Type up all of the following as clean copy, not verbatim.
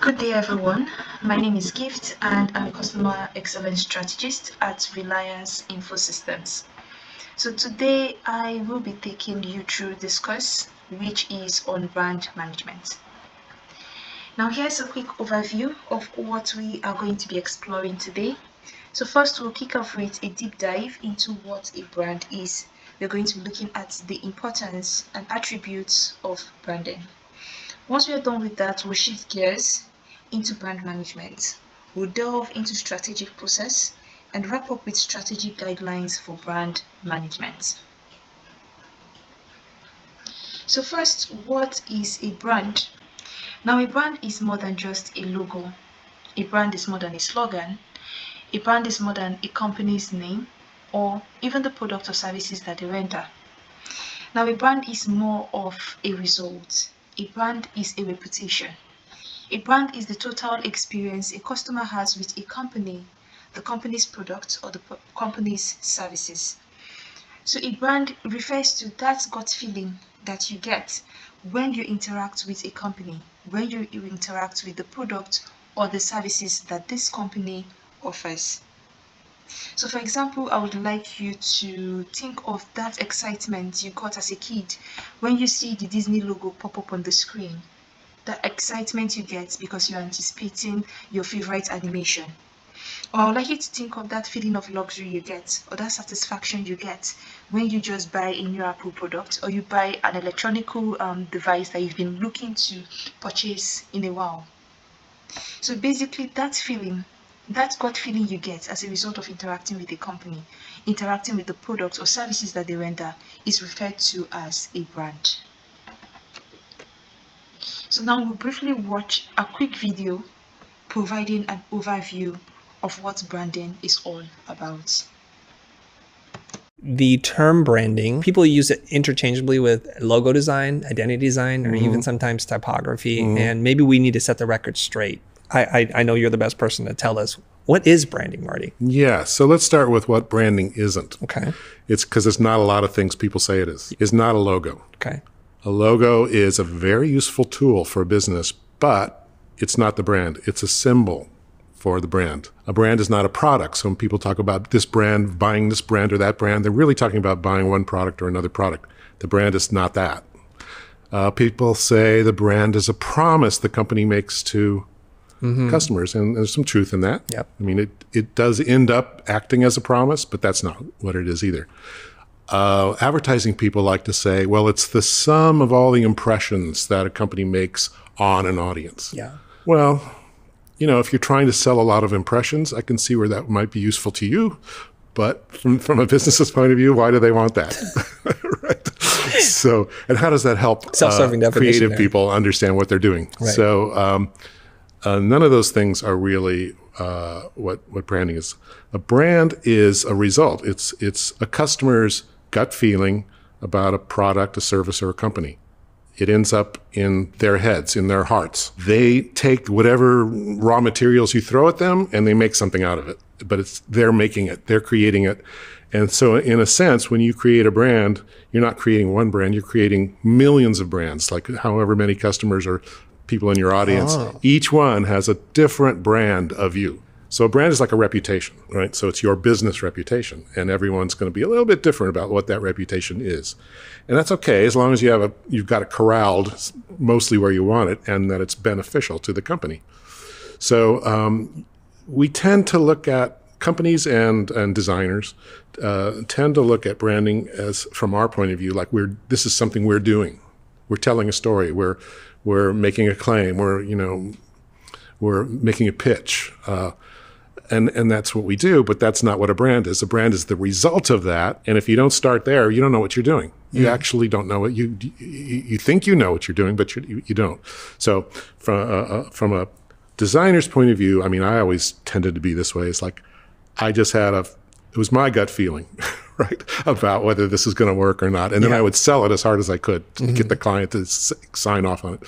Good day, everyone. My name is Gift, and I'm Customer Excellence Strategist at Reliance Infosystems. So today I will be taking you through this course, which is on brand management. Now here's a quick overview of what we are going to be exploring today. So first we'll kick off with a deep dive into what a brand is. We're going to be looking at the importance and attributes of branding. Once we are done with that, we'll shift gears into brand management. We'll delve into strategic process and wrap up with strategic guidelines for brand management. So first, what is a brand? Now, a brand is more than just a logo. A brand is more than a slogan. A brand is more than a company's name or even the product or services that they render. Now, a brand is more of a result. A brand is a reputation. A brand is the total experience a customer has with a company, the company's product, or the company's services. So a brand refers to that gut feeling that you get when you interact with a company, when you interact with the product or the services that this company offers. So for example, I would like you to think of that excitement you got as a kid when you see the Disney logo pop up on the screen. The excitement you get because you're anticipating your favorite animation. Or I would like you to think of that feeling of luxury you get or that satisfaction you get when you just buy a new Apple product or you buy an electronic device that you've been looking to purchase in a while. So basically that feeling, that gut feeling you get as a result of interacting with a company, interacting with the products or services that they render is referred to as a brand. So now we'll briefly watch a quick video providing an overview of what branding is all about. The term branding, people use it interchangeably with logo design, identity design, or even sometimes typography. And maybe we need to set the record straight. I know you're the best person to tell us. What is branding, Marty? Yeah, so let's start with what branding isn't. Okay. It's because it's not a lot of things people say it is. It's not a logo. Okay. A logo is a very useful tool for a business, but it's not the brand. It's a symbol for the brand. A brand is not a product. So when people talk about this brand, buying this brand or that brand, they're really talking about buying one product or another product. The brand is not that. People say the brand is a promise the company makes to customers, and there's some truth in that. Yep. I mean, it does end up acting as a promise, but that's not what it is either. Advertising people like to say, well, it's the sum of all the impressions that a company makes on an audience. Yeah. Well, if you're trying to sell a lot of impressions, I can see where that might be useful to you. But from a business's point of view, why do they want that? Right. So, and how does that help Self-serving definition creative there. people understand what they're doing? Right. So none of those things are really what branding is. A brand is a result. It's a customer's gut feeling about a product, a service, or a company. It ends up in their heads, in their hearts. They take whatever raw materials you throw at them and they make something out of it. But they're making it, they're creating it. And so in a sense, when you create a brand, you're not creating one brand, you're creating millions of brands, like however many customers or people in your audience. Oh. Each one has a different brand of you. So a brand is like a reputation, right? So it's your business reputation, and everyone's going to be a little bit different about what that reputation is. And that's okay, as long as you've got it corralled mostly where you want it and that it's beneficial to the company. So we tend to look at companies and designers tend to look at branding as, from our point of view, like this is something we're doing. We're telling a story. We're making a claim. We're making a pitch. And that's what we do, but that's not what a brand is. A brand is the result of that. And if you don't start there, you don't know what you're doing. You actually don't know what you think you know what you're doing, but you don't. So from a designer's point of view, I mean, I always tended to be this way. It's like, it was my gut feeling, right, about whether this is going to work or not. And then I would sell it as hard as I could to get the client to sign off on it.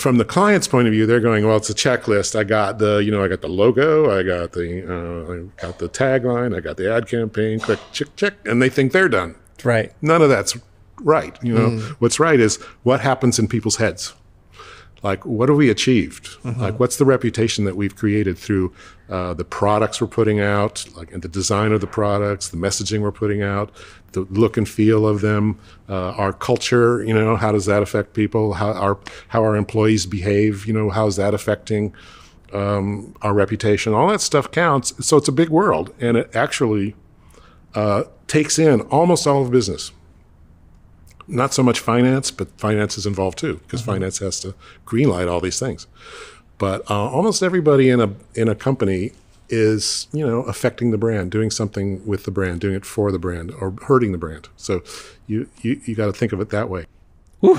From the client's point of view, they're going, well, it's a checklist. I got the logo, I got the tagline, I got the ad campaign, click, check, and they think they're done. Right. None of that's right. What's right is what happens in people's heads. Like, what have we achieved? Like, what's the reputation that we've created through the products we're putting out, like, and the design of the products, the messaging we're putting out, the look and feel of them, our culture, you know, how does that affect people? How our employees behave, you know, how is that affecting our reputation? All that stuff counts. So it's a big world, and it actually takes in almost all of business. Not so much finance, but finance is involved too, because finance has to greenlight all these things. But almost everybody in a company is, you know, affecting the brand, doing something with the brand, doing it for the brand, or hurting the brand. So you got to think of it that way. Whew.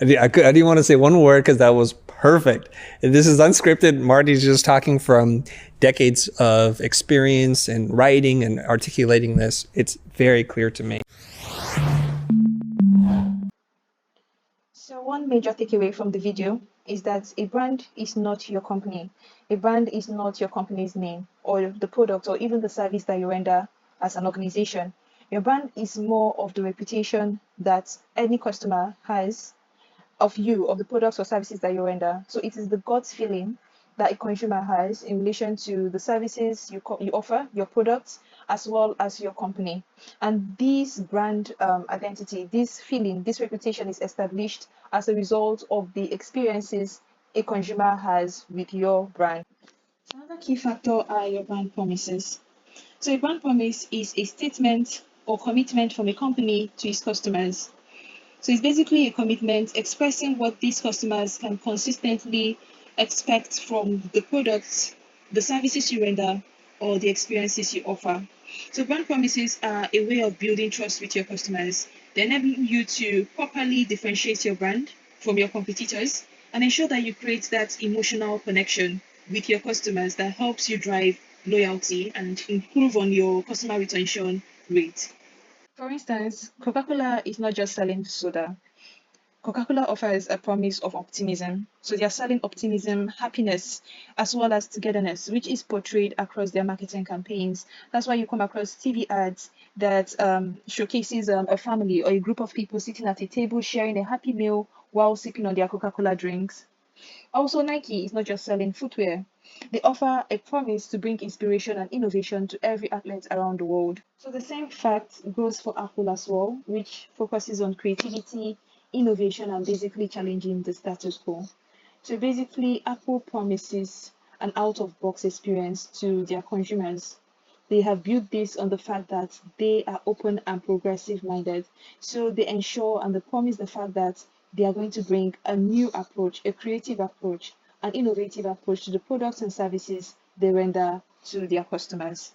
I didn't want to say one word because that was perfect. This is unscripted. Marty's just talking from decades of experience and writing and articulating this. It's very clear to me. So one major takeaway from the video is that a brand is not your company. A brand is not your company's name or the product or even the service that you render as an organization. Your brand is more of the reputation that any customer has of you, of the products or services that you render. So it is the gut feeling that a consumer has in relation to the services you offer, your products, as well as your company. And this brand identity, this feeling, this reputation is established as a result of the experiences a consumer has with your brand. Another key factor are your brand promises. So a brand promise is a statement or commitment from a company to its customers. So it's basically a commitment expressing what these customers can consistently expect from the products, the services you render, or the experiences you offer. So brand promises are a way of building trust with your customers. They enable you to properly differentiate your brand from your competitors and ensure that you create that emotional connection with your customers that helps you drive loyalty and improve on your customer retention rate. For instance, Coca-Cola is not just selling soda. Coca-Cola offers a promise of optimism. So they are selling optimism, happiness, as well as togetherness, which is portrayed across their marketing campaigns. That's why you come across TV ads that showcases a family or a group of people sitting at a table sharing a happy meal while sipping on their Coca-Cola drinks. Also, Nike is not just selling footwear. They offer a promise to bring inspiration and innovation to every athlete around the world. So the same fact goes for Apple as well, which focuses on creativity, innovation, and basically challenging the status quo. So basically, Apple promises an out-of-box experience to their consumers. They have built this on the fact that they are open and progressive-minded. So they ensure and they promise the fact that they are going to bring a new approach, a creative approach, an innovative approach to the products and services they render to their customers.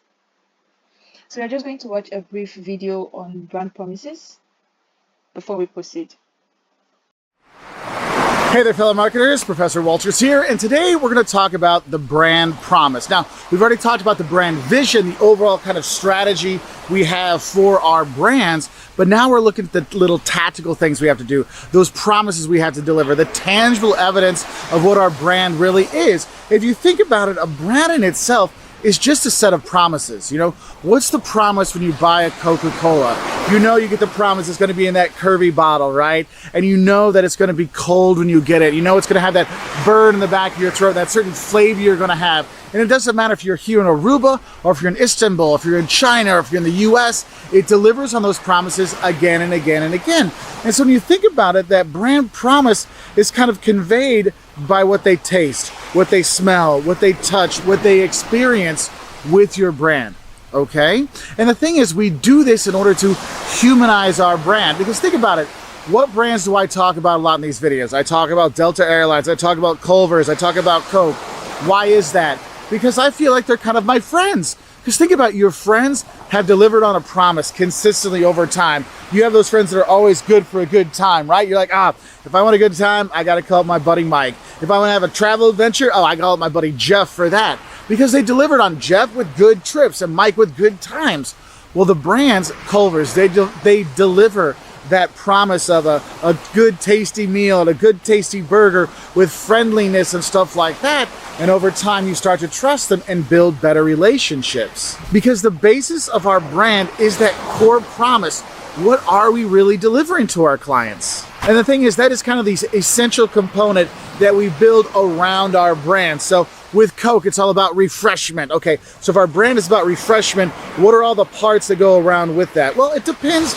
So we're just going to watch a brief video on brand promises before we proceed. Hey there, fellow marketers. Professor Walters here, and today we're going to talk about the brand promise. Now, we've already talked about the brand vision, the overall kind of strategy we have for our brands, but now we're looking at the little tactical things we have to do, those promises we have to deliver, the tangible evidence of what our brand really is. If you think about it, a brand in itself is just a set of promises. You know, what's the promise when you buy a Coca-Cola? You know you get the promise it's going to be in that curvy bottle, right? And you know that it's going to be cold when you get it. You know it's going to have that burn in the back of your throat, that certain flavor you're going to have. And it doesn't matter if you're here in Aruba or if you're in Istanbul, if you're in China or if you're in the US, it delivers on those promises again and again and again. And so when you think about it, that brand promise is kind of conveyed by what they taste, what they smell, what they touch, what they experience with your brand, okay? And the thing is, we do this in order to humanize our brand, because think about it, what brands do I talk about a lot in these videos? I talk about Delta Airlines, I talk about Culver's, I talk about Coke. Why is that? Because I feel like they're kind of my friends. Because think about it, your friends have delivered on a promise consistently over time. You have those friends that are always good for a good time, right? You're like, if I want a good time, I gotta call up my buddy Mike. If I wanna have a travel adventure, I call up my buddy Jeff for that. Because they delivered on Jeff with good trips and Mike with good times. Well, the brands, Culver's, they deliver that promise of a good tasty meal and a good tasty burger with friendliness and stuff like that. And over time, you start to trust them and build better relationships. Because the basis of our brand is that core promise. What are we really delivering to our clients? And the thing is, that is kind of the essential component that we build around our brand. So with Coke, it's all about refreshment. Okay, so if our brand is about refreshment, what are all the parts that go around with that? Well, it depends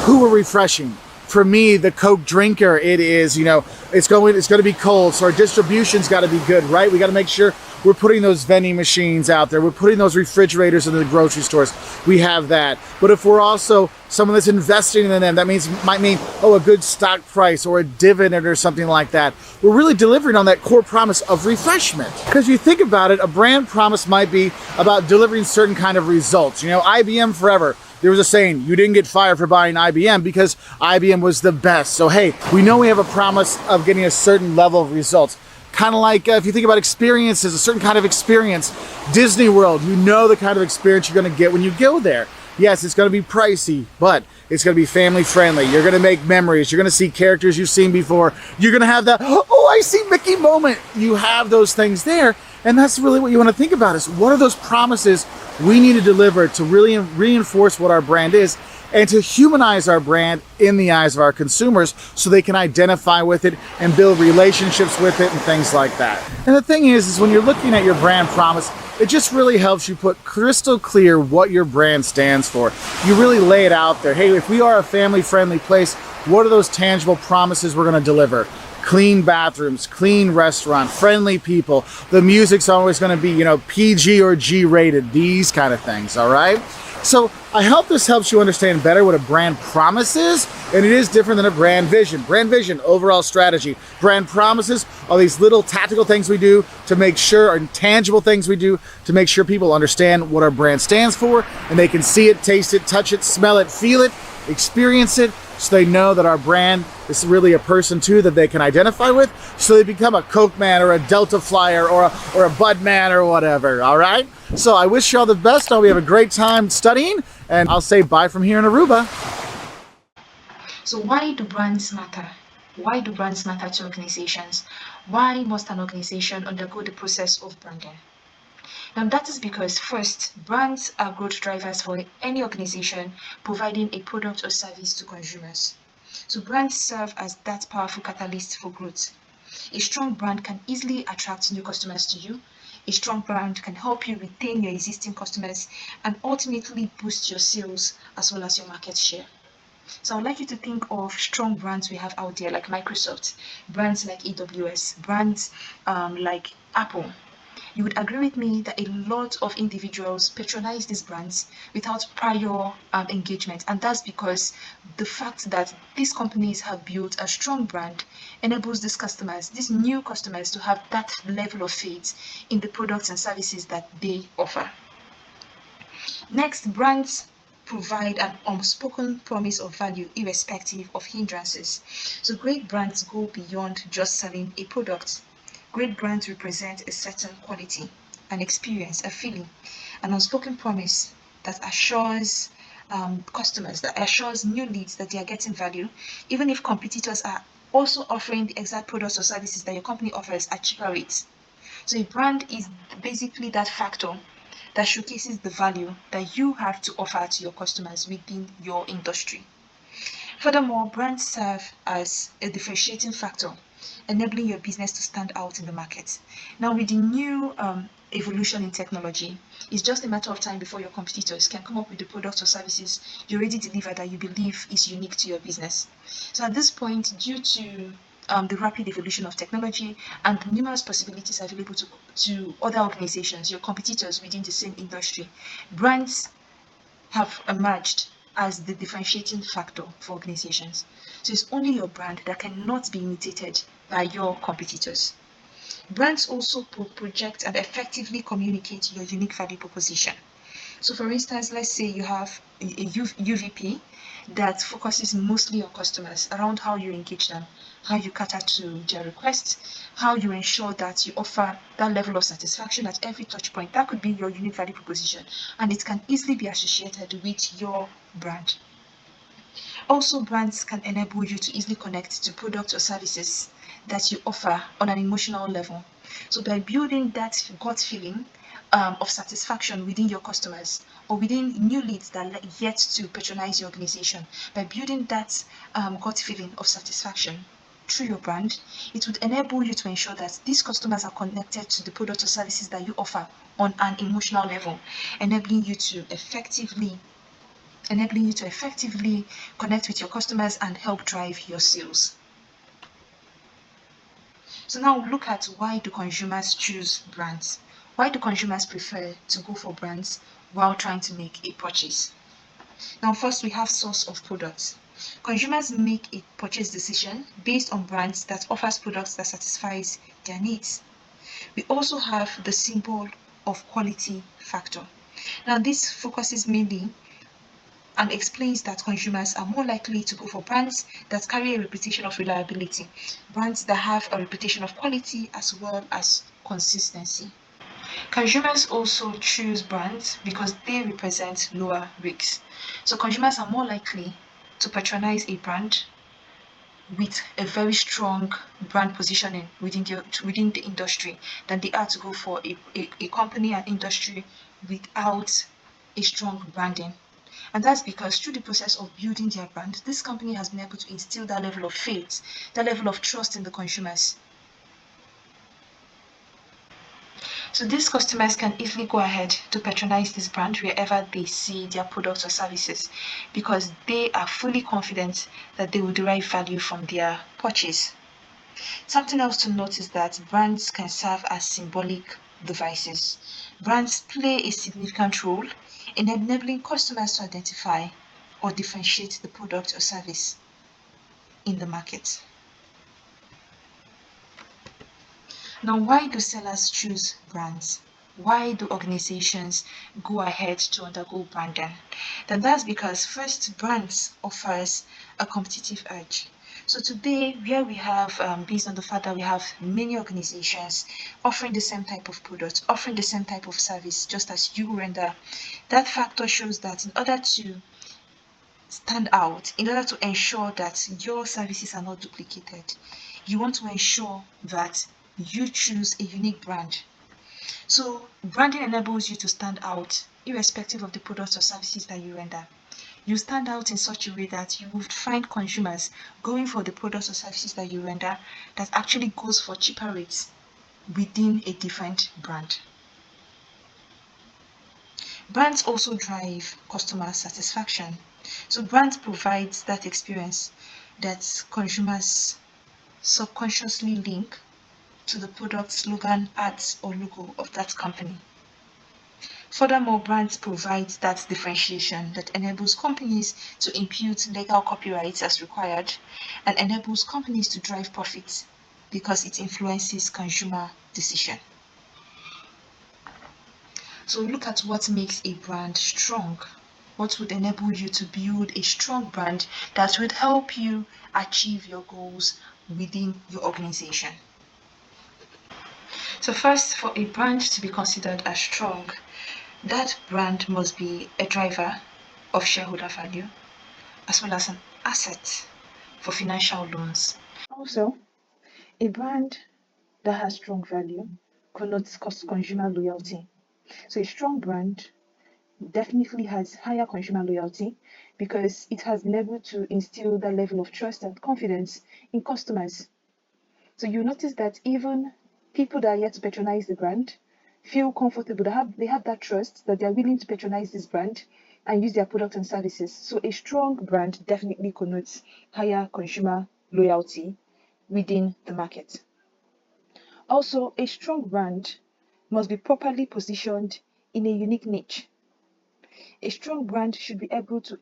who we're refreshing. For me, the Coke drinker, it is, it's going to be cold, so our distribution's got to be good, right? We got to make sure we're putting those vending machines out there. We're putting those refrigerators into the grocery stores. We have that. But if we're also someone that's investing in them, that might mean a good stock price or a dividend or something like that. We're really delivering on that core promise of refreshment. Because you think about it, a brand promise might be about delivering certain kind of results. IBM forever. There was a saying, you didn't get fired for buying IBM because IBM was the best. So hey, we know we have a promise of getting a certain level of results. Kind of like if you think about experiences, a certain kind of experience. Disney World, you know the kind of experience you're going to get when you go there. Yes, it's going to be pricey, but it's going to be family friendly. You're going to make memories. You're going to see characters you've seen before. You're going to have that, oh, I see Mickey moment. You have those things there. And that's really what you want to think about is what are those promises we need to deliver to really reinforce what our brand is and to humanize our brand in the eyes of our consumers so they can identify with it and build relationships with it and things like that. And the thing is when you're looking at your brand promise, it just really helps you put crystal clear what your brand stands for. You really lay it out there. Hey, if we are a family-friendly place, what are those tangible promises we're going to deliver? Clean bathrooms, clean restaurant, friendly people. The music's always going to be, PG or G rated, these kind of things, all right? So I hope this helps you understand better what a brand promise is, and it is different than a brand vision. Brand vision, overall strategy. Brand promises are these little tactical things we do to make sure, or tangible things we do to make sure people understand what our brand stands for, and they can see it, taste it, touch it, smell it, feel it, experience it, so they know that our brand is really a person too that they can identify with, so they become a Coke man or a Delta Flyer or a Bud man or whatever, all right? So I wish you all the best. I hope you have a great time studying, and I'll say bye from here in Aruba. So why do brands matter? Why do brands matter to organizations? Why must an organization undergo the process of branding? Now that is because first, brands are growth drivers for any organization providing a product or service to consumers. So brands serve as that powerful catalyst for growth. A strong brand can easily attract new customers to you. A strong brand can help you retain your existing customers and ultimately boost your sales as well as your market share. So I would like you to think of strong brands we have out there like Microsoft, brands like AWS, brands like Apple. You would agree with me that a lot of individuals patronize these brands without prior engagement, and that's because the fact that these companies have built a strong brand enables these new customers to have that level of faith in the products and services that they offer. Next, brands provide an unspoken promise of value irrespective of hindrances. So great brands go beyond just selling a product. Great brands represent a certain quality, an experience, a feeling, an unspoken promise that assures customers, that assures new leads that they are getting value, even if competitors are also offering the exact products or services that your company offers at cheaper rates. So a brand is basically that factor that showcases the value that you have to offer to your customers within your industry. Furthermore, brands serve as a differentiating factor, enabling your business to stand out in the market. Now, with the new evolution in technology, it's just a matter of time before your competitors can come up with the products or services you already deliver that you believe is unique to your business. So at this point, due to the rapid evolution of technology and the numerous possibilities available to other organizations, your competitors within the same industry, brands have emerged as the differentiating factor for organizations. So it's only your brand that cannot be imitated by your competitors. Brands also project and effectively communicate your unique value proposition. So for instance, let's say you have a UVP that focuses mostly on customers, around how you engage them, how you cater to their requests, how you ensure that you offer that level of satisfaction at every touch point. That could be your unique value proposition, and it can easily be associated with your brand. Also, brands can enable you to easily connect to products or services that you offer on an emotional level. So by building that gut feeling of satisfaction within your customers or within new leads that are yet to patronize your organization, by building that gut feeling of satisfaction through your brand, it would enable you to ensure that these customers are connected to the products or services that you offer on an emotional level, enabling you to effectively connect with your customers and help drive your sales. So now look at, why do consumers choose brands? Why do consumers prefer to go for brands while trying to make a purchase? Now first, we have source of products. Consumers make a purchase decision based on brands that offers products that satisfies their needs. We also have the symbol of quality factor. Now this focuses mainly and explains that consumers are more likely to go for brands that carry a reputation of reliability, brands that have a reputation of quality as well as consistency. Consumers also choose brands because they represent lower risks. So consumers are more likely to patronize a brand with a very strong brand positioning within the industry than they are to go for a company and industry without a strong branding. And that's because through the process of building their brand, this company has been able to instill that level of faith, that level of trust in the consumers. So these customers can easily go ahead to patronize this brand wherever they see their products or services, because they are fully confident that they will derive value from their purchase. Something else to note is that brands can serve as symbolic devices. Brands play a significant role in enabling customers to identify or differentiate the product or service in the market. Now, why do sellers choose brands? Why do organizations go ahead to undergo branding? Then that's because, first, brands offers a competitive edge. So today, where we have, based on the fact that we have many organizations offering the same type of product, offering the same type of service, just as you render, that factor shows that in order to stand out, in order to ensure that your services are not duplicated, you want to ensure that you choose a unique brand. So branding enables you to stand out irrespective of the products or services that you render. You stand out in such a way that you would find consumers going for the products or services that you render that actually goes for cheaper rates within a different brand. Brands also drive customer satisfaction. So brands provide that experience that consumers subconsciously link to the product, slogan, ads, or logo of that company. Furthermore, brands provide that differentiation that enables companies to impute legal copyrights as required and enables companies to drive profits because it influences consumer decision. So look at what makes a brand strong. What would enable you to build a strong brand that would help you achieve your goals within your organization? So first, for a brand to be considered as strong, that brand must be a driver of shareholder value as well as an asset for financial loans. Also, a brand that has strong value connotes consumer loyalty. So a strong brand definitely has higher consumer loyalty because it has been able to instill that level of trust and confidence in customers. So you notice that even people that are yet to patronize the brand feel comfortable, they have that trust that they are willing to patronize this brand and use their products and services. So a strong brand definitely connotes higher consumer loyalty within the market. Also, a strong brand must be properly positioned in a unique niche. A strong brand should be able to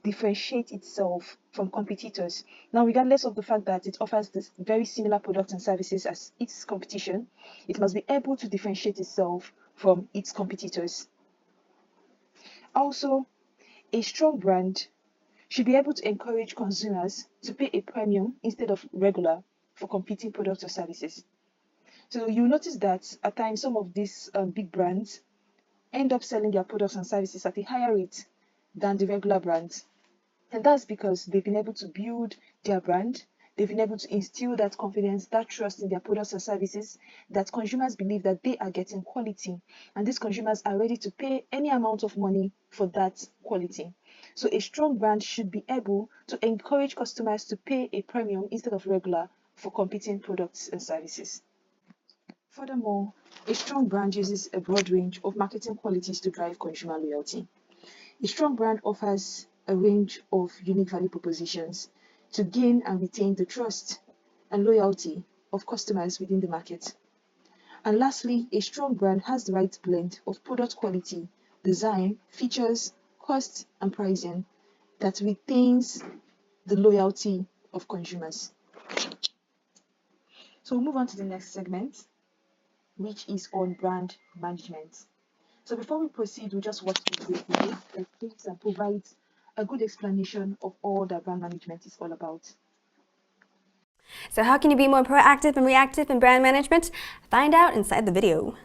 differentiate itself from competitors. Now, regardless of the fact that it offers this very similar products and services as its competition, it must be able to differentiate itself from its competitors. Also, a strong brand should be able to encourage consumers to pay a premium instead of regular for competing products or services. So you notice that at times some of these big brands end up selling their products and services at a higher rate than the regular brands. And that's because they've been able to build their brand, They've been able to instill that confidence, that trust in their products and services, that consumers believe that they are getting quality, and these consumers are ready to pay any amount of money for that quality. So a strong brand should be able to encourage customers to pay a premium instead of regular for competing products and services. Furthermore, a strong brand uses a broad range of marketing qualities to drive consumer loyalty. A strong brand offers a range of unique value propositions to gain and retain the trust and loyalty of customers within the market. And lastly, a strong brand has the right blend of product quality, design, features, cost, and pricing that retains the loyalty of consumers. So we'll move on to the next segment, which is on brand management. So before we proceed, we'll just watch this video that gives and provides a good explanation of all that brand management is all about. So how can you be more proactive and reactive in brand management? Find out inside the video.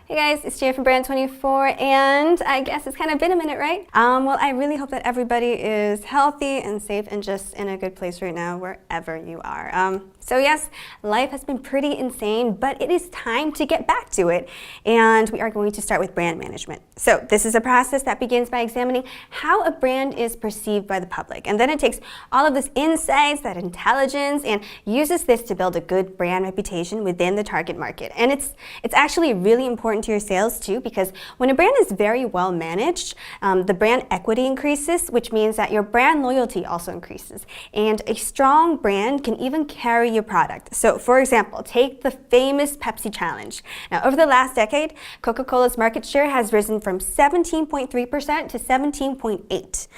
Hey guys, it's Gia from Brand24, and I guess it's kind of been a minute, right? Well, I really hope that everybody is healthy and safe and just in a good place right now, wherever you are. So yes, life has been pretty insane, but it is time to get back to it. And we are going to start with brand management. So this is a process that begins by examining how a brand is perceived by the public. And then it takes all of this insights, that intelligence, and uses this to build a good brand reputation within the target market. And it's actually really important to your sales too, because when a brand is very well managed, the brand equity increases, which means that your brand loyalty also increases. And a strong brand can even carry your product. So for example, take the famous Pepsi challenge. Now over the last decade, Coca-Cola's market share has risen from 17.3% to 17.8%,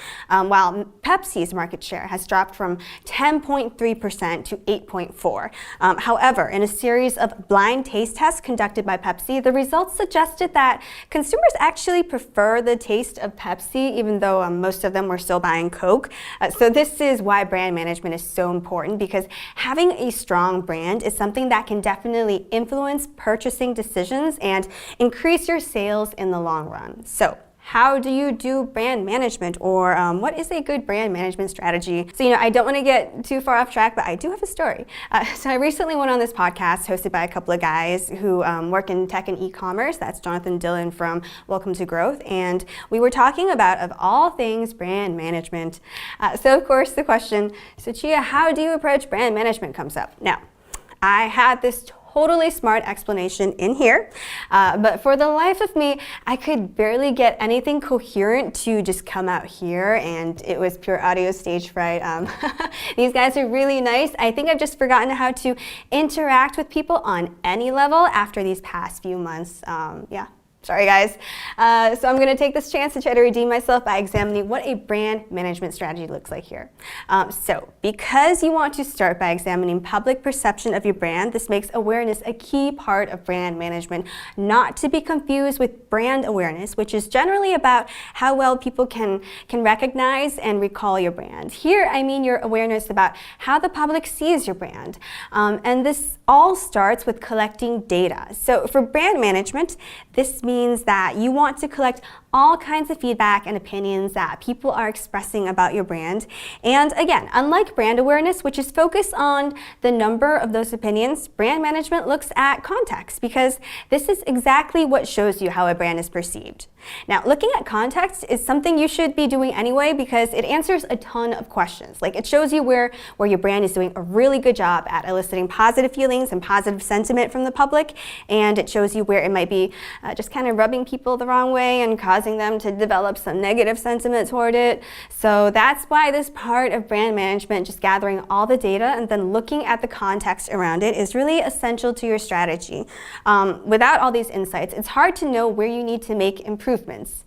while Pepsi's market share has dropped from 10.3% to 8.4%. However, in a series of blind taste tests conducted by Pepsi, the results suggested that consumers actually prefer the taste of Pepsi, even though most of them were still buying Coke. So this is why brand management is so important, because having a strong brand is something that can definitely influence purchasing decisions and increase your sales in the long run. So how do you do brand management, or what is a good brand management strategy? So, I don't want to get too far off track, but I do have a story. So I recently went on this podcast hosted by a couple of guys who work in tech and e-commerce. That's Jonathan Dillon from Welcome to Growth. And we were talking about, of all things, brand management. So of course the question, so Gia, how do you approach brand management comes up. Now, I had this totally smart explanation in here, but for the life of me, I could barely get anything coherent to just come out here, and it was pure audio stage fright. These guys are really nice. I think I've just forgotten how to interact with people on any level after these past few months. Yeah. Sorry guys. So I'm going to take this chance to try to redeem myself by examining what a brand management strategy looks like here. So because you want to start by examining public perception of your brand, this makes awareness a key part of brand management, not to be confused with brand awareness, which is generally about how well people can recognize and recall your brand. Here, I mean your awareness about how the public sees your brand. And this all starts with collecting data. So for brand management, this means that you want to collect all kinds of feedback and opinions that people are expressing about your brand. And again, unlike brand awareness, which is focused on the number of those opinions, brand management looks at context, because this is exactly what shows you how a brand is perceived. Now, looking at context is something you should be doing anyway, because it answers a ton of questions. Like, it shows you where your brand is doing a really good job at eliciting positive feelings and positive sentiment from the public, and it shows you where it might be just kind of rubbing people the wrong way and causing them to develop some negative sentiment toward it. So that's why this part of brand management, just gathering all the data and then looking at the context around it, is really essential to your strategy. Without all these insights, it's hard to know where you need to make improvements.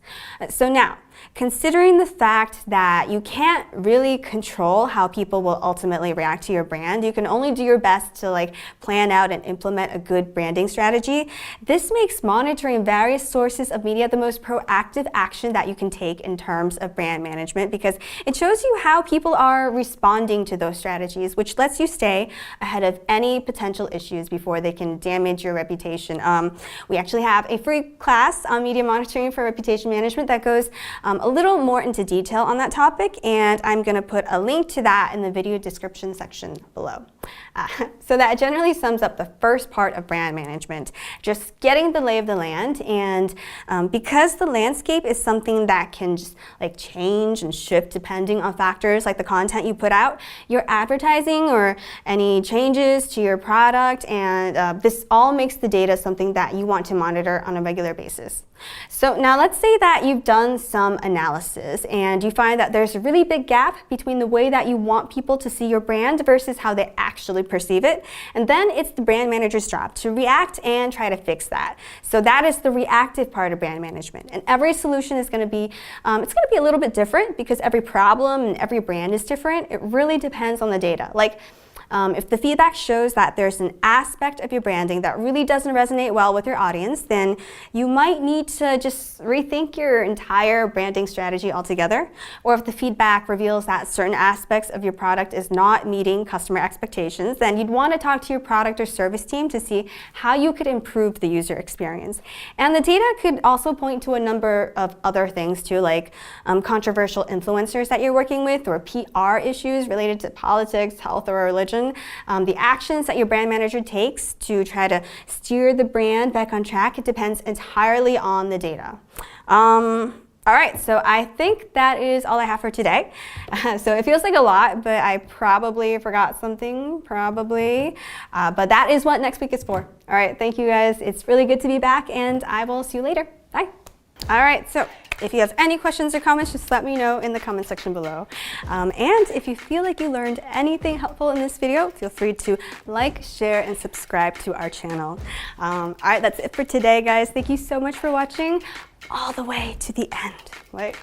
So now, considering the fact that you can't really control how people will ultimately react to your brand, you can only do your best to plan out and implement a good branding strategy. This makes monitoring various sources of media the most proactive action that you can take in terms of brand management, because it shows you how people are responding to those strategies, which lets you stay ahead of any potential issues before they can damage your reputation. We actually have a free class on media monitoring for reputation management that goes a little more into detail on that topic, and I'm going to put a link to that in the video description section below. So that generally sums up the first part of brand management, just getting the lay of the land. And because the landscape is something that can just like change and shift depending on factors like the content you put out, your advertising or any changes to your product, and this all makes the data something that you want to monitor on a regular basis. So now let's say that you've done some analysis and you find that there's a really big gap between the way that you want people to see your brand versus how they actually perceive it. And then it's the brand manager's job to react and try to fix that. So that is the reactive part of brand management. And every solution is going to be, it's going to be a little bit different because every problem and every brand is different. It really depends on the data. Like, if the feedback shows that there's an aspect of your branding that really doesn't resonate well with your audience, then you might need to just rethink your entire branding strategy altogether. Or if the feedback reveals that certain aspects of your product is not meeting customer expectations, then you'd want to talk to your product or service team to see how you could improve the user experience. And the data could also point to a number of other things too, like controversial influencers that you're working with, or PR issues related to politics, health, or religion. The actions that your brand manager takes to try to steer the brand back on track, it depends entirely on the data. All right, so I think that is all I have for today. So it feels like a lot, but I probably forgot something, probably. But that is what next week is for. All right, thank you guys. It's really good to be back, and I will see you later. Bye. All right, so if you have any questions or comments, just let me know in the comment section below. And if you feel like you learned anything helpful in this video, feel free to like, share, and subscribe to our channel. All right, that's it for today, guys. Thank you so much for watching all the way to the end. Right?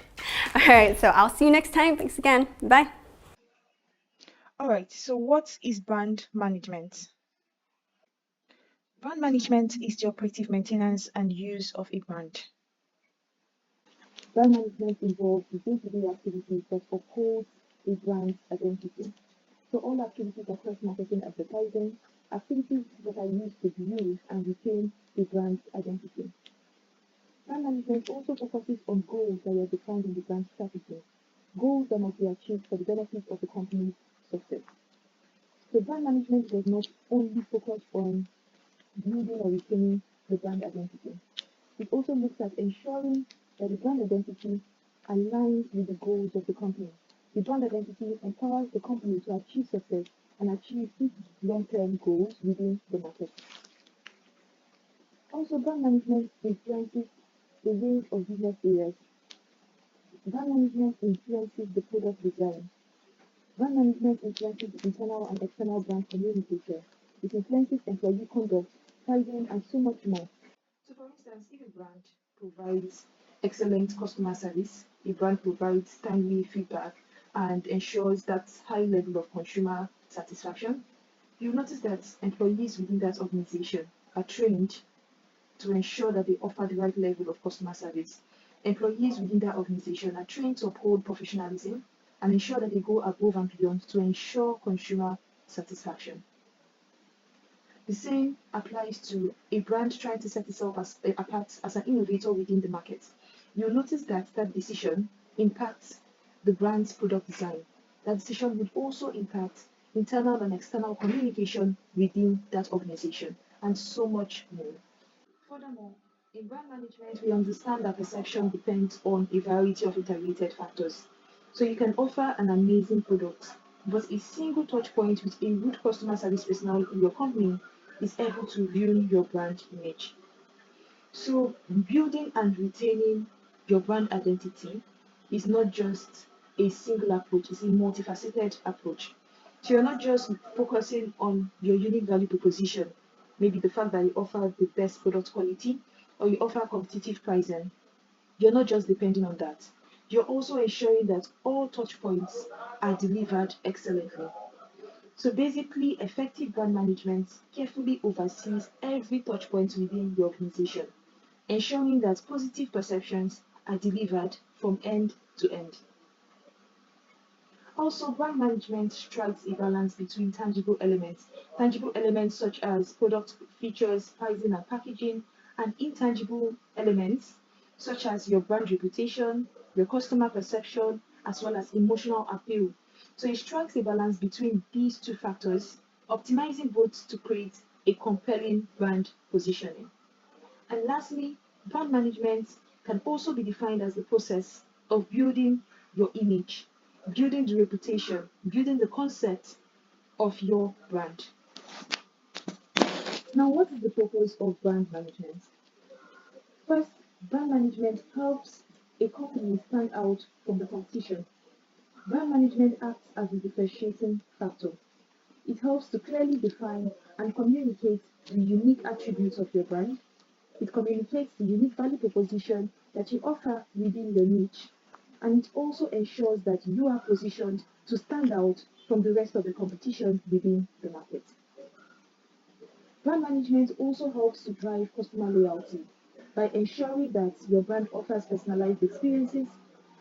All right, so I'll see you next time. Thanks again. Bye. All right, so what is brand management? Brand management is the operative maintenance and use of a brand. Brand management involves the day-to-day activities that uphold a brand's identity. So all activities across marketing advertising, activities that are used to build and retain the brand's identity. Brand management also focuses on goals that are defined in the brand strategy, goals that must be achieved for the benefit of the company's success. So brand management does not only focus on building or retaining the brand identity. It also looks at ensuring that the brand identity aligns with the goals of the company. The brand identity empowers the company to achieve success and achieve its long-term goals within the market. Also, brand management influences a range of business areas. Brand management influences the product design. Brand management influences the internal and external brand communication. It influences employee conduct, pricing, and so much more. So, for instance, if a brand provides excellent customer service, a brand provides timely feedback, and ensures that high level of consumer satisfaction, you'll notice that employees within that organization are trained to ensure that they offer the right level of customer service. Employees within that organization are trained to uphold professionalism and ensure that they go above and beyond to ensure consumer satisfaction. The same applies to a brand trying to set itself apart as an innovator within the market. You'll notice that that decision impacts the brand's product design. That decision would also impact internal and external communication within that organization, and so much more. Furthermore, in brand management, we understand that perception depends on a variety of interrelated factors. So you can offer an amazing product, but a single touch point with a rude customer service personnel in your company is able to ruin your brand image. So building and retaining your brand identity is not just a single approach, it's a multifaceted approach. So you're not just focusing on your unique value proposition, maybe the fact that you offer the best product quality or you offer competitive pricing. You're not just depending on that. You're also ensuring that all touch points are delivered excellently. So basically, effective brand management carefully oversees every touch point within your organization, ensuring that positive perceptions are delivered from end to end. Also, brand management strikes a balance between tangible elements such as product features, pricing and packaging, and intangible elements such as your brand reputation, your customer perception, as well as emotional appeal. So it strikes a balance between these two factors, optimizing both to create a compelling brand positioning. And lastly, brand management can also be defined as the process of building your image, building the reputation, building the concept of your brand. Now, what is the purpose of brand management? First, brand management helps a company stand out from the competition. Brand management acts as a differentiating factor. It helps to clearly define and communicate the unique attributes of your brand. It communicates the unique value proposition that you offer within your niche. And it also ensures that you are positioned to stand out from the rest of the competition within the market. Brand management also helps to drive customer loyalty by ensuring that your brand offers personalized experiences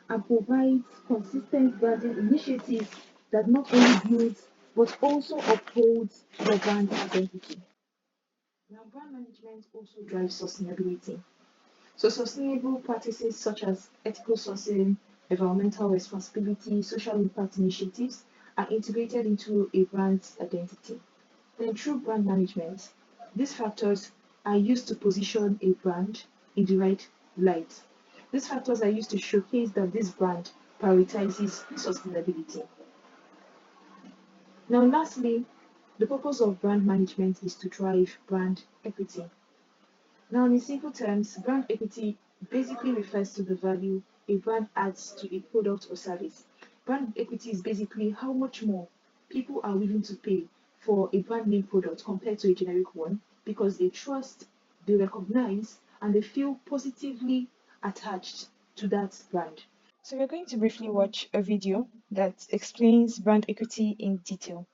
and provides consistent branding initiatives that not only builds but also upholds your brand identity. Now, brand management also drives sustainability. So, sustainable practices such as ethical sourcing, environmental responsibility, social impact initiatives are integrated into a brand's identity. Then, through brand management, these factors are used to position a brand in the right light. These factors are used to showcase that this brand prioritizes sustainability. Now, lastly, the purpose of brand management is to drive brand equity. Now, in simple terms, brand equity basically refers to the value a brand adds to a product or service. Brand equity is basically how much more people are willing to pay for a brand name product compared to a generic one because they trust, they recognize, and they feel positively attached to that brand. So we're going to briefly watch a video that explains brand equity in detail.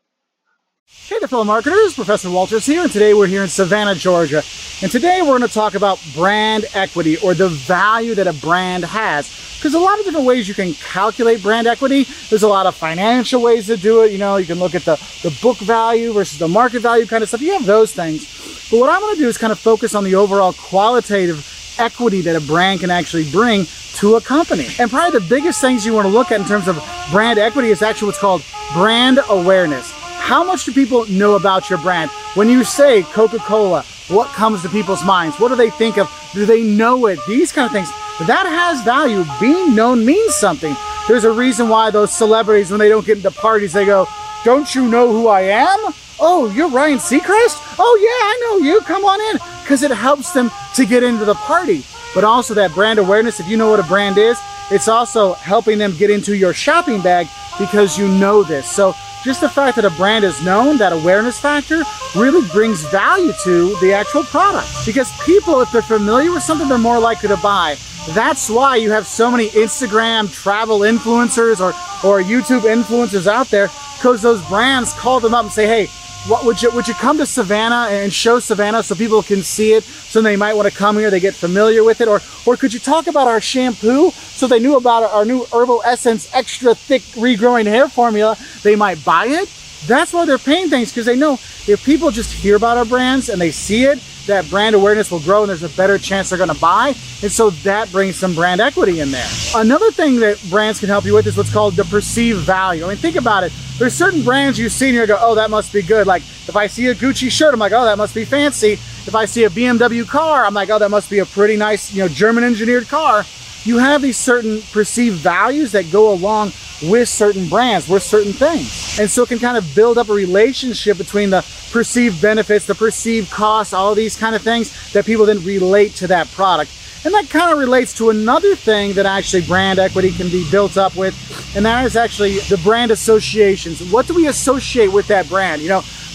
Hey there, fellow marketers. Professor Walters here, and today we're here in Savannah, Georgia. And today we're going to talk about brand equity, or the value that a brand has. Because a lot of different ways you can calculate brand equity. There's a lot of financial ways to do it. You know, you can look at the book value versus the market value kind of stuff. You have those things. But what I'm going to do is kind of focus on the overall qualitative equity that a brand can actually bring to a company. And probably the biggest things you want to look at in terms of brand equity is actually what's called brand awareness. How much do people know about your brand? When you say Coca-Cola, what comes to people's minds? What do they think of? Do they know it? These kind of things. That has value. Being known means something. There's a reason why those celebrities, when they don't get into parties, they go, "Don't you know who I am? Oh, you're Ryan Seacrest? Oh yeah, I know you. Come on in." Because it helps them to get into the party. But also that brand awareness, if you know what a brand is, it's also helping them get into your shopping bag because you know this. So just the fact that a brand is known, that awareness factor, really brings value to the actual product. Because people, if they're familiar with something, they're more likely to buy. That's why you have so many Instagram travel influencers or YouTube influencers out there, because those brands call them up and say, "Hey, what would you come to Savannah and show Savannah so people can see it, so they might want to come here, they get familiar with it, or could you talk about our shampoo so they knew about our new Herbal Essence extra thick regrowing hair formula, they might buy it?" That's why they're paying things, because they know if people just hear about our brands and they see it, that brand awareness will grow and there's a better chance they're going to buy. And so that brings some brand equity in there. Another thing that brands can help you with is what's called the perceived value. I mean, think about it. There's certain brands you see and you go, "Oh, that must be good." Like if I see a Gucci shirt, I'm like, "Oh, that must be fancy." If I see a BMW car, I'm like, "Oh, that must be a pretty nice, German engineered car." You have these certain perceived values that go along with certain brands, with certain things. And so it can kind of build up a relationship between the perceived benefits, the perceived costs, all these kind of things that people then relate to that product. And that kind of relates to another thing that actually brand equity can be built up with, and that is actually the brand associations. What do we associate with that brand?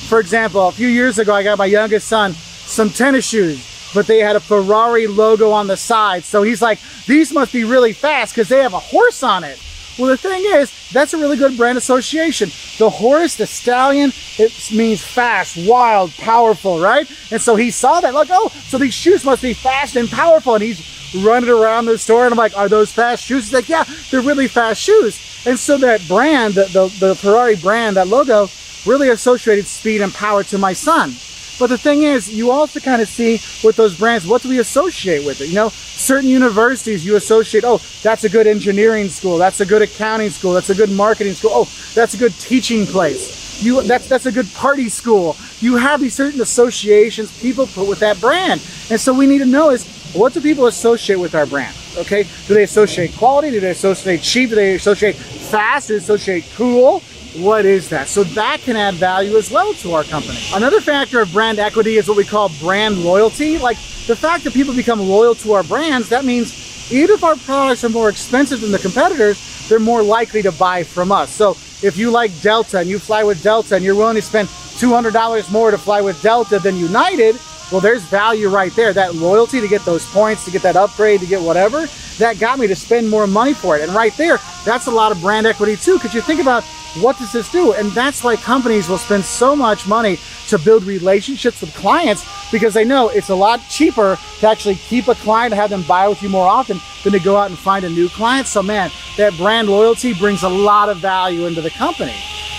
For example, a few years ago, I got my youngest son some tennis shoes, but they had a Ferrari logo on the side. So he's like, "These must be really fast because they have a horse on it." Well, the thing is, that's a really good brand association. The horse, the stallion, it means fast, wild, powerful, right? And so he saw that, like, "Oh, so these shoes must be fast and powerful." And he's running around the store, and I'm like, "Are those fast shoes?" He's like, "Yeah, they're really fast shoes." And so that brand, the Ferrari brand, that logo, really associated speed and power to my son. But the thing is, you also kind of see with those brands, what do we associate with it? You know, certain universities you associate, oh, that's a good engineering school, that's a good accounting school, that's a good marketing school, oh, that's a good teaching place. That's a good party school. You have these certain associations people put with that brand. And so we need to know is, what do people associate with our brand? Okay, do they associate quality? Do they associate cheap? Do they associate fast? Do they associate cool? What is that? So that can add value as well to our company. Another factor of brand equity is what we call brand loyalty. Like the fact that people become loyal to our brands, that means even if our products are more expensive than the competitors, they're more likely to buy from us. So if you like Delta and you fly with Delta and you're willing to spend $200 more to fly with Delta than United, well, there's value right there. That loyalty to get those points, to get that upgrade, to get whatever, that got me to spend more money for it. And right there, that's a lot of brand equity too, because you think about, what does this do? And that's why companies will spend so much money to build relationships with clients, because they know it's a lot cheaper to actually keep a client, have them buy with you more often than to go out and find a new client. So man, that brand loyalty brings a lot of value into the company.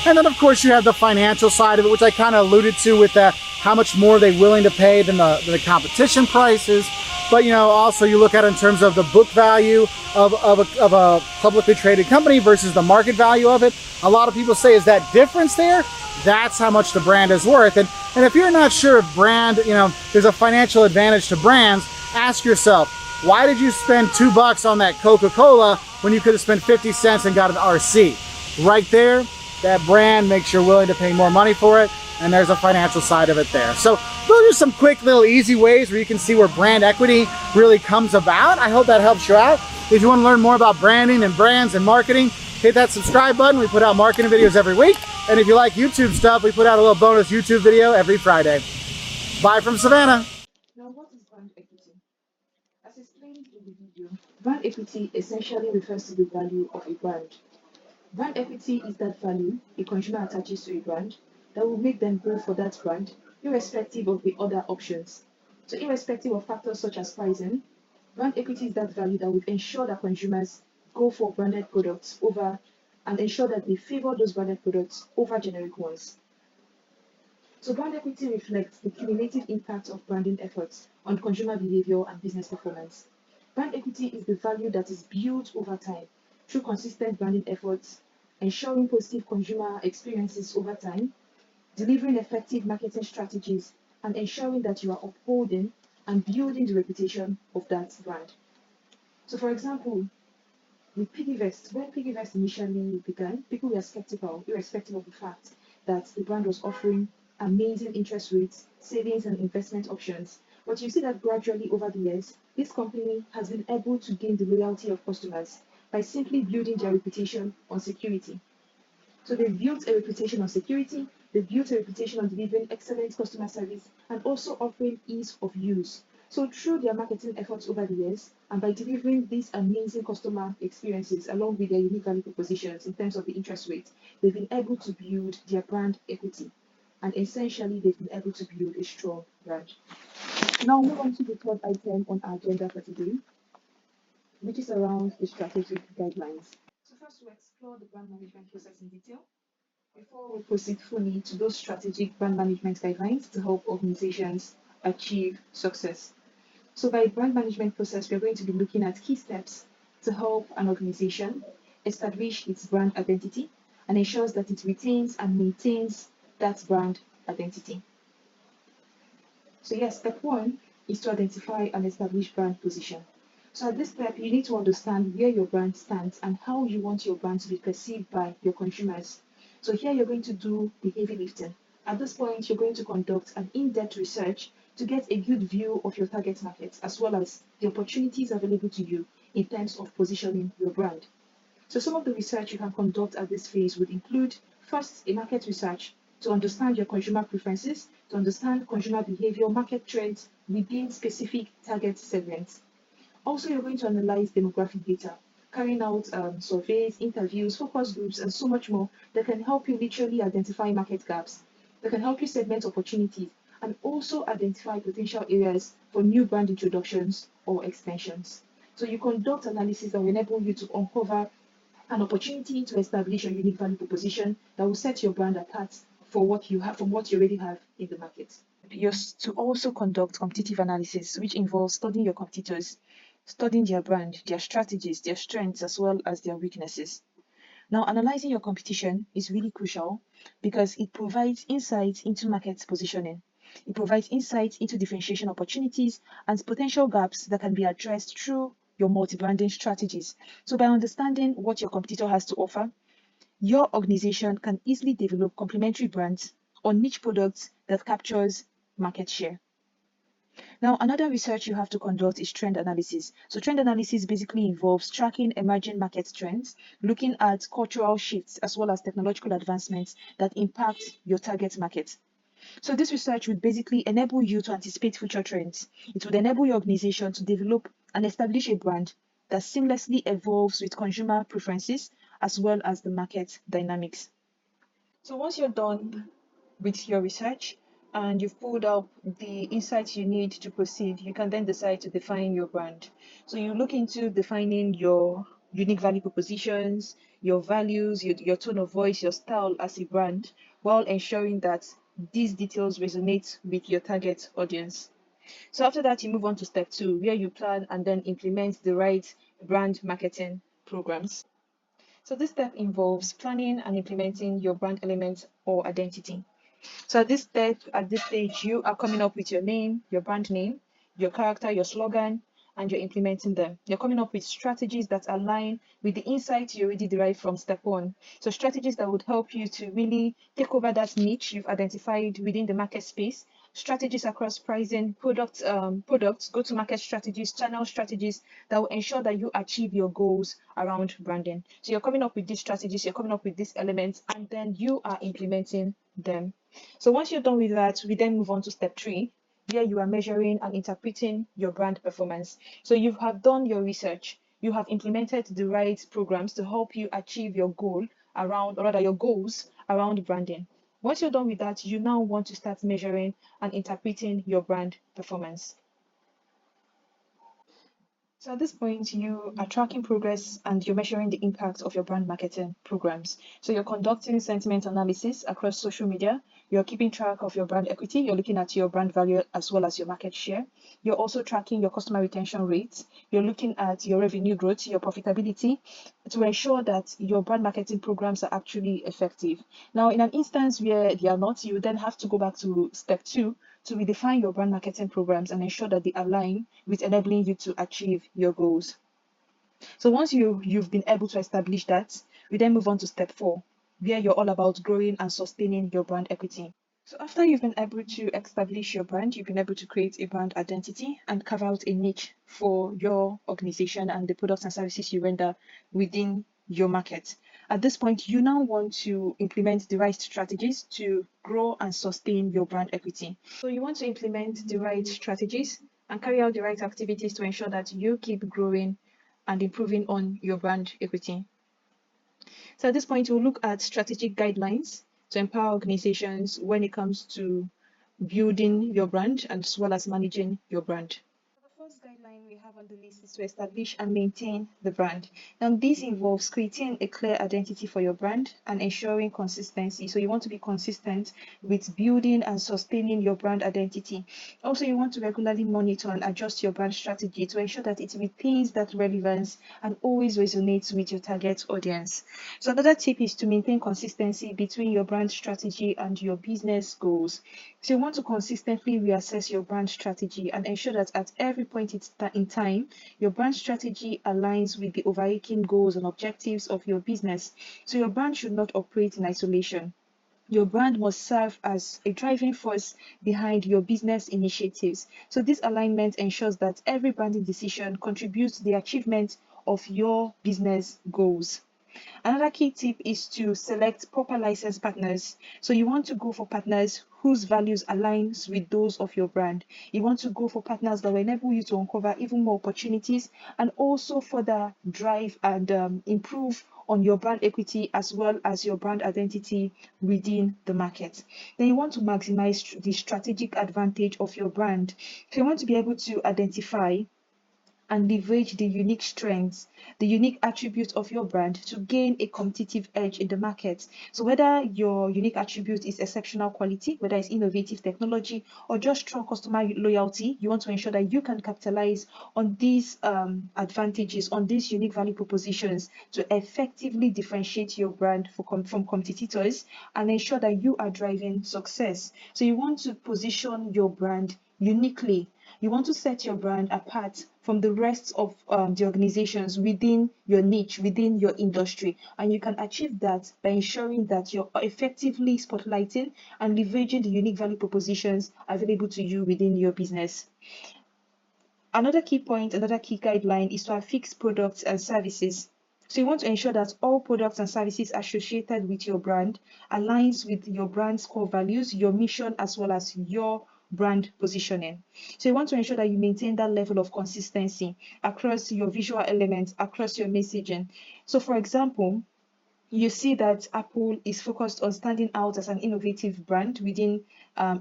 And then of course you have the financial side of it, which I kind of alluded to with how much more they're willing to pay than the competition prices. But you know, also you look at it in terms of the book value of a publicly traded company versus the market value of it. A lot of people say, is that difference there? That's how much the brand is worth. And if you're not sure if brand, you know, there's a financial advantage to brands, ask yourself, why did you spend $2 on that Coca-Cola when you could have spent 50 cents and got an RC? Right there, that brand makes you willing to pay more money for it, and there's a financial side of it there. So those are some quick little easy ways where you can see where brand equity really comes about. I hope that helps you out. If you want to learn more about branding and brands and marketing, hit that subscribe button. We put out marketing videos every week. And if you like YouTube stuff, we put out a little bonus YouTube video every Friday. Bye from Savannah. Now, what is brand equity? As explained in the video, brand equity essentially refers to the value of a brand. Brand equity is that value a consumer attaches to a brand that will make them go for that brand, irrespective of the other options. So irrespective of factors such as pricing, brand equity is that value that would ensure that consumers go for branded products over and ensure that they favor those branded products over generic ones. So brand equity reflects the cumulative impact of branding efforts on consumer behavior and business performance. Brand equity is the value that is built over time through consistent branding efforts, ensuring positive consumer experiences over time, delivering effective marketing strategies, and ensuring that you are upholding and building the reputation of that brand. So for example, with PiggyVest, when PiggyVest initially began, people were skeptical, irrespective of the fact that the brand was offering amazing interest rates, savings, and investment options. But you see that gradually over the years, this company has been able to gain the loyalty of customers by simply building their reputation on security. So they've built a reputation on security, they've built a reputation on delivering excellent customer service, and also offering ease of use. So through their marketing efforts over the years, and by delivering these amazing customer experiences along with their unique value propositions in terms of the interest rate, they've been able to build their brand equity. And essentially, they've been able to build a strong brand. Now, move on to the third item on our agenda for today, which is around the strategic guidelines. So first, we'll explore the brand management process in detail before we proceed fully to those strategic brand management guidelines to help organizations achieve success. So by brand management process, we're going to be looking at key steps to help an organization establish its brand identity and ensures that it retains and maintains that brand identity. So yes, step one is to identify and establish brand position. So at this step, you need to understand where your brand stands and how you want your brand to be perceived by your consumers. So here you're going to do the heavy lifting. At this point, you're going to conduct an in-depth research to get a good view of your target market, as well as the opportunities available to you in terms of positioning your brand. So some of the research you can conduct at this phase would include, first, a market research to understand your consumer preferences, to understand consumer behavior, market trends within specific target segments. Also, you're going to analyze demographic data, carrying out surveys, interviews, focus groups, and so much more that can help you literally identify market gaps, that can help you segment opportunities, and also identify potential areas for new brand introductions or extensions. So you conduct analysis that will enable you to uncover an opportunity to establish a unique value proposition that will set your brand apart for what you have from what you already have in the market. You're to also conduct competitive analysis, which involves studying your competitors, studying their brand, their strategies, their strengths, as well as their weaknesses. Now, analyzing your competition is really crucial because it provides insights into market positioning. It provides insights into differentiation opportunities and potential gaps that can be addressed through your multi-branding strategies. So by understanding what your competitor has to offer, your organization can easily develop complementary brands or niche products that captures market share. Now, another research you have to conduct is trend analysis. So trend analysis basically involves tracking emerging market trends, looking at cultural shifts as well as technological advancements that impact your target market. So this research would basically enable you to anticipate future trends. It would enable your organization to develop and establish a brand that seamlessly evolves with consumer preferences as well as the market dynamics. So once you're done with your research and you've pulled up the insights you need to proceed, you can then decide to define your brand. So you look into defining your unique value propositions, your values, your tone of voice, your style as a brand, while ensuring that these details resonate with your target audience. So after that, you move on to step 2, where you plan and then implement the right brand marketing programs. So this step involves planning and implementing your brand elements or identity. So at this step, at this stage, you are coming up with your name, your brand name, your character, your slogan, and you're implementing them. You're coming up with strategies that align with the insights you already derived from step 1. So strategies that would help you to really take over that niche you've identified within the market space. Strategies across pricing, products, go-to-market strategies, channel strategies that will ensure that you achieve your goals around branding. So you're coming up with these strategies, you're coming up with these elements, and then you are implementing them. So once you're done with that, we then move on to step 3, where you are measuring and interpreting your brand performance. So you have done your research, you have implemented the right programs to help you achieve your goal around, or rather your goals around branding. Once you're done with that, you now want to start measuring and interpreting your brand performance. So at this point, you are tracking progress and you're measuring the impact of your brand marketing programs. So you're conducting sentiment analysis across social media. You're keeping track of your brand equity. You're looking at your brand value as well as your market share. You're also tracking your customer retention rates. You're looking at your revenue growth, your profitability, to ensure that your brand marketing programs are actually effective. Now, in an instance where they are not, you then have to go back to step 2 to redefine your brand marketing programs and ensure that they align with enabling you to achieve your goals. So once you've been able to establish that, we then move on to step 4, where you're all about growing and sustaining your brand equity. So after you've been able to establish your brand, you've been able to create a brand identity and carve out a niche for your organization and the products and services you render within your market. At this point, you now want to implement the right strategies to grow and sustain your brand equity. So you want to implement the right strategies and carry out the right activities to ensure that you keep growing and improving on your brand equity. So at this point, we'll look at strategic guidelines to empower organizations when it comes to building your brand as well as managing your brand. The first guideline we have on the list is to establish and maintain the brand. Now, this involves creating a clear identity for your brand and ensuring consistency. So you want to be consistent with building and sustaining your brand identity. Also, you want to regularly monitor and adjust your brand strategy to ensure that it retains that relevance and always resonates with your target audience. So another tip is to maintain consistency between your brand strategy and your business goals. So you want to consistently reassess your brand strategy and ensure that at every point in time, your brand strategy aligns with the overarching goals and objectives of your business. So your brand should not operate in isolation. Your brand must serve as a driving force behind your business initiatives. So this alignment ensures that every branding decision contributes to the achievement of your business goals. Another key tip is to select proper license partners. So you want to go for partners whose values aligns with those of your brand. You want to go for partners that will enable you to uncover even more opportunities and also further drive and improve on your brand equity as well as your brand identity within the market. Then you want to maximize the strategic advantage of your brand. So you want to be able to identify and leverage the unique strengths, the unique attributes of your brand to gain a competitive edge in the market. So whether your unique attribute is exceptional quality, whether it's innovative technology, or just strong customer loyalty, you want to ensure that you can capitalize on these advantages, on these unique value propositions to effectively differentiate your brand from competitors and ensure that you are driving success. So you want to position your brand uniquely. You want to set your brand apart from the rest of the organizations within your niche, within your industry. And you can achieve that by ensuring that you're effectively spotlighting and leveraging the unique value propositions available to you within your business. Another key point, another key guideline is to have fixed products and services. So you want to ensure that all products and services associated with your brand aligns with your brand's core values, your mission, as well as your brand positioning. So you want to ensure that you maintain that level of consistency across your visual elements, across your messaging. So for example, you see that Apple is focused on standing out as an innovative brand within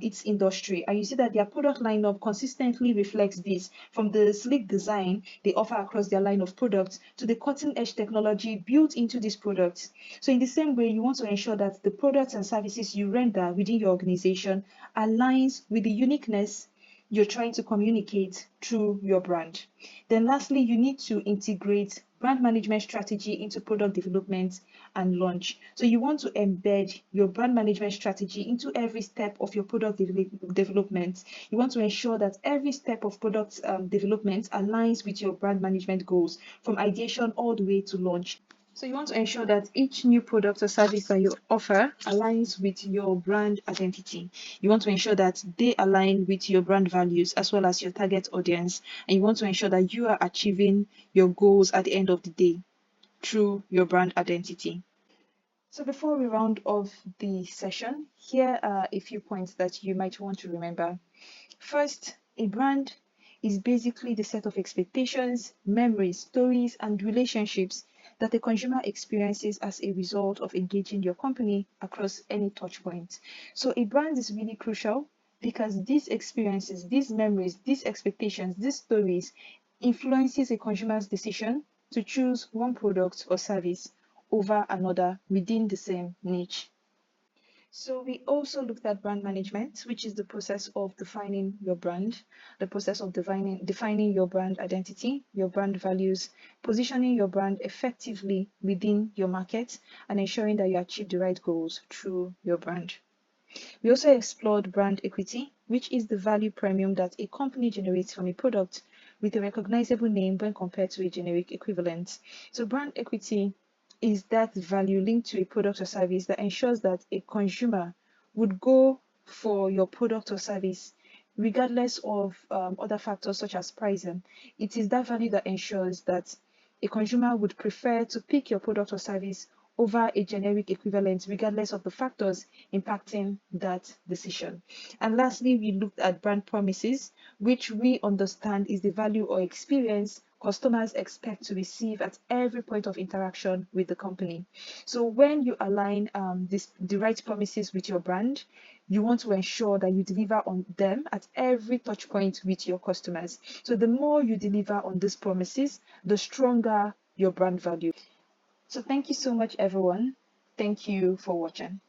its industry. And you see that their product lineup consistently reflects this, from the sleek design they offer across their line of products to the cutting edge technology built into these products. So in the same way, you want to ensure that the products and services you render within your organization aligns with the uniqueness you're trying to communicate through your brand. Then lastly, you need to integrate brand management strategy into product development and launch. So you want to embed your brand management strategy into every step of your product development. You want to ensure that every step of product development aligns with your brand management goals, from ideation all the way to launch. So you want to ensure that each new product or service that you offer aligns with your brand identity. You want to ensure that they align with your brand values as well as your target audience. And you want to ensure that you are achieving your goals at the end of the day through your brand identity. So before we round off the session, here are a few points that you might want to remember. First, a brand is basically the set of expectations, memories, stories, and relationships that the consumer experiences as a result of engaging your company across any touch point. So a brand is really crucial because these experiences, these memories, these expectations, these stories influences a consumer's decision to choose one product or service over another within the same niche. So we also looked at brand management, which is the process of defining your brand, the process of defining your brand identity, your brand values, positioning your brand effectively within your market, and ensuring that you achieve the right goals through your brand. We also explored brand equity, which is the value premium that a company generates from a product with a recognizable name when compared to a generic equivalent. So brand equity is that value linked to a product or service that ensures that a consumer would go for your product or service regardless of other factors such as pricing. It is that value that ensures that a consumer would prefer to pick your product or service over a generic equivalent regardless of the factors impacting that decision. And lastly, we looked at brand promises, which we understand is the value or experience customers expect to receive at every point of interaction with the company. So when you align the right promises with your brand, you want to ensure that you deliver on them at every touch point with your customers. So the more you deliver on these promises, the stronger your brand value. So thank you so much, everyone. Thank you for watching.